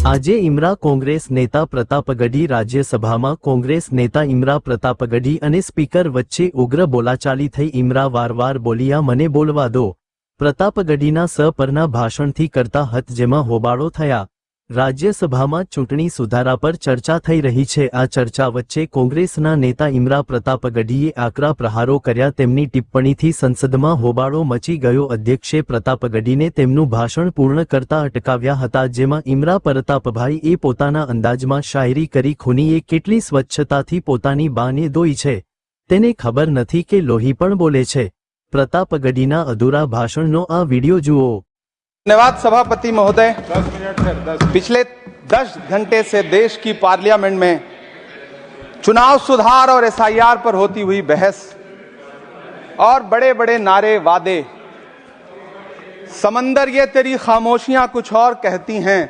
આજે ઇમરા કોંગ્રેસ નેતા પ્રતાપ ગઢી રાજ્યસભામાં કોંગ્રેસ નેતા ઇમરા પ્રતાપ ગઢી અને સ્પીકર વચ્ચે ઉગ્ર બોલાચાલી થઈ। ઇમરા વારવાર બોલ્યા મને બોલવા દો। પ્રતાપ ગઢીના સપરના ભાષણથી કરતા હત જેમાં હોબાળો થયા। રાજ્યસભામાં ચૂંટણી સુધારા પર ચર્ચા થઈ રહી છે। આ ચર્ચા વચ્ચે કોંગ્રેસના નેતા ઇમરા પ્રતાપ ગઢીએ આકરા પ્રહારો કર્યા। તેમની ટિપ્પણીથી સંસદમાં હોબાળો મચી ગયો। અધ્યક્ષે પ્રતાપ ગઢીને તેમનું ભાષણ પૂર્ણ કરતા અટકાવ્યા હતા, જેમાં ઇમરા પ્રતાપભાઈએ પોતાના અંદાજમાં શાયરી કરી ખૂનીએ કેટલી સ્વચ્છતાથી પોતાની બાને ધોઈ છે તેને ખબર નથી કે લોહી પણ બોલે છે। પ્રતાપ ગઢીના અધૂરા ભાષણનો આ વીડિયો જુઓ। धन्यवाद सभापति महोदय। पिछले 10 घंटे से देश की पार्लियामेंट में चुनाव सुधार और एसआईआर पर होती हुई बहस और बड़े बड़े नारे वादे, समंदर ये तेरी खामोशियां कुछ और कहती हैं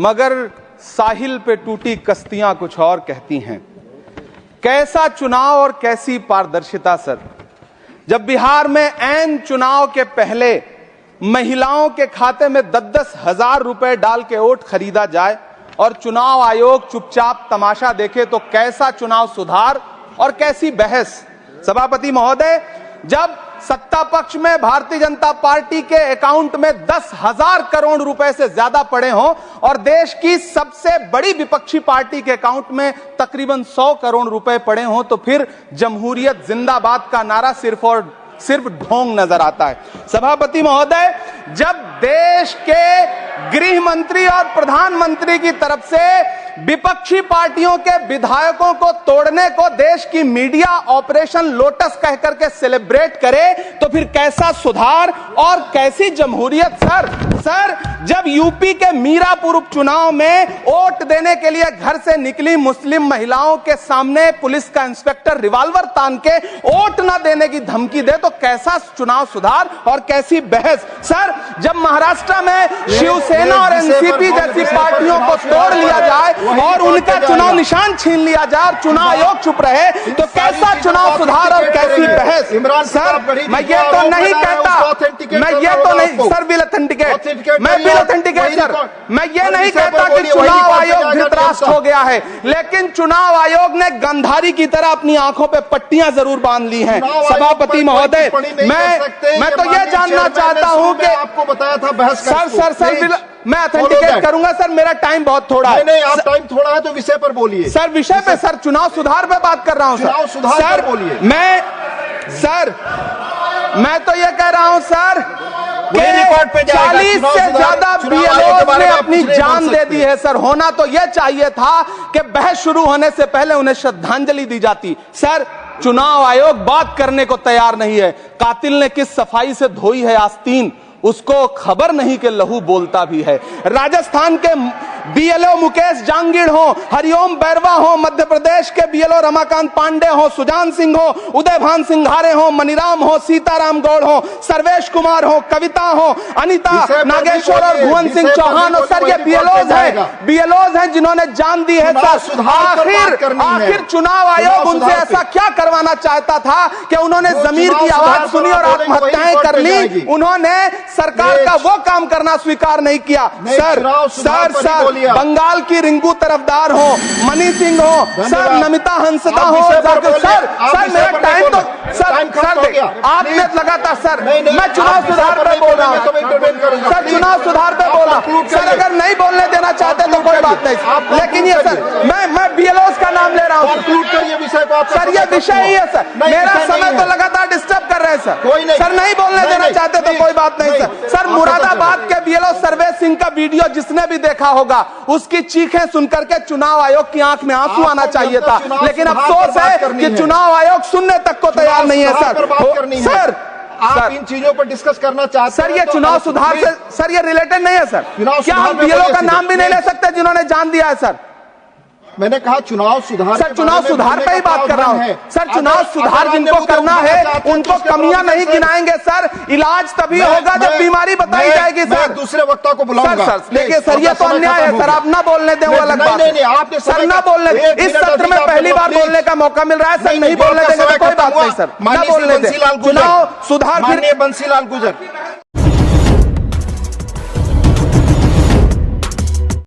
मगर साहिल पे टूटी कश्तियां कुछ और कहती हैं। कैसा चुनाव और कैसी पारदर्शिता सर, जब बिहार में ऐन चुनाव के पहले महिलाओं के खाते में 10-10 हजार रुपए डाल के वोट खरीदा जाए और चुनाव आयोग चुपचाप तमाशा देखे, तो कैसा चुनाव सुधार और कैसी बहस। सभापति महोदय, जब सत्ता पक्ष में भारतीय जनता पार्टी के अकाउंट में 10,000 करोड़ रुपए से ज्यादा पड़े हों और देश की सबसे बड़ी विपक्षी पार्टी के अकाउंट में तकरीबन 100 करोड़ रुपए पड़े हों, तो फिर जमहूरियत जिंदाबाद का नारा सिर्फ ढोंग नजर आता है। सभापति महोदय, जब देश के गृह मंत्री और प्रधानमंत्री की तरफ से विपक्षी पार्टियों के विधायकों को तोड़ने को देश की मीडिया ऑपरेशन लोटस कह करके सेलिब्रेट करे, तो फिर कैसा सुधार और कैसी जमहूरियत सर। जब यूपी के मीरापुर उपचुनाव में वोट देने के लिए घर से निकली मुस्लिम महिलाओं के सामने पुलिस का इंस्पेक्टर रिवॉल्वर तान के वोट न देने की धमकी दे, तो कैसा चुनाव सुधार और कैसी बहस। सर, जब महाराष्ट्र में शिवसेना और एनसीपी जैसी पार्टियों को तोड़ लिया जाए और उनका चुनाव निशान छीन लिया जाए और चुनाव आयोग चुप रहे, तो कैसा चुनाव सुधार और कैसी बहस। सर, मैं ये तो नहीं कहता, मैं ये तो नहीं सर, बिल ऑथेंटिकेट, मैं बिल ऑथेंटिकेट सर, मैं ये नहीं कहता कि चुनाव आयोग धृतराष्ट्र हो गया है, लेकिन चुनाव आयोग ने गंधारी की तरह अपनी आंखों पे पट्टियां जरूर बांध ली हैं। सभापति महोदय, मैं तो ये जानना चाहता हूं कि आपको बताया था बहस सर मैं ऑथेंटिकेट करूंगा सर, मेरा टाइम बहुत थोड़ा है। नहीं, आप टाइम थोड़ा है तो विषय पर बोलिए सर। विषय पे सर, चुनाव सुधार पे बात कर रहा हूं चुनाव सुधार सर। पर बोलिए। मैं तो ये कह रहा हूं सर कि 40 से ज्यादा बीएलओ ने अपनी जान दे दी है सर। होना तो यह चाहिए था कि बहस शुरू होने से पहले उन्हें श्रद्धांजलि दी जाती। सर, चुनाव आयोग बात करने को तैयार नहीं है। कातिल ने किस सफाई से धोई है आस्तीन, उसको खबर नहीं कि लहू बोलता भी है। राजस्थान के बीएलओ मुकेश जांगीड़ हो, हरिओम बैरवा हो, मध्य प्रदेश के बीएलओ रमाकांत पांडे हो, सुजान सिंह हो, उदयभान सिंघारे हो, मनीराम हो, सीताराम गौड़ हो, सर्वेश कुमार हो, कविता हो, अनिता नागेश्वर और भुवन सिंह चौहान हो। सर, ये बीएलओज हैं जिन्होंने जान दी है सर। आखिर चुनाव आयोग उनसे ऐसा क्या करवाना चाहता था कि उन्होंने जमीर की आवाज सुनी और आत्महत्याएं कर ली। उन्होंने सरकार का वो काम करना स्वीकार नहीं किया। सर, बंगाल की रिंकू तरफदार हो, मनी सिंह हो, सर नमिता हंसदा हो, सर मेरा टाइम तो सर आपने लगातार सर, मैं चुनाव सुधार पे बोल रहा हूँ सर, चुनाव सुधार पे बोल रहा हूँ सर। अगर नहीं बोलने देना चाहते तो कोई बात नहीं, लेकिन ये सर मैं बीएलओस का नाम ले रहा हूँ सर। ये विषय ही है सर, मेरा समय तो लगातार डिस्टर्ब कर रहे हैं सर। सर, नहीं बोलने देना चाहते तो कोई बात नहीं सर। मुरादाबाद के बीएलओ सर्वेश सिंह का वीडियो जिसने भी देखा होगा, उसकी चीखें सुनकर के चुनाव आयोग की आंख में आंसू आना चाहिए था, लेकिन अफसोस है कि चुनाव आयोग सुनने तक को तैयार नहीं है सर। आप इन चीजों पर डिस्कस करना चाहते हैं सर, ये चुनाव सुधार से सर ये रिलेटेड नहीं है सर। क्या हम बीएलओ का नाम भी नहीं ले सकते जिन्होंने जान दिया है सर? मैंने कहा चुनाव सुधार सर, चुनाव सुधार पे ही बात कर रहा हूँ सर। चुनाव सुधार जिनको करना है उनको कमियां नहीं गिनाएंगे सर। इलाज तभी होगा जब बीमारी बताई जाएगी सर। दूसरे वक्ता को बुलाऊंगा सर। देखिए सर, ये तो अन्याय है सर, आप ना बोलने दें वो अलग बात है सर। ना बोलने, इस सत्र में पहली बार बोलने का मौका मिल रहा है सर, नहीं बोलने देंगे तो कोई बात नहीं सर, ना बोलने दें। चुनाव सुधार, बंसीलाल गुर्जर।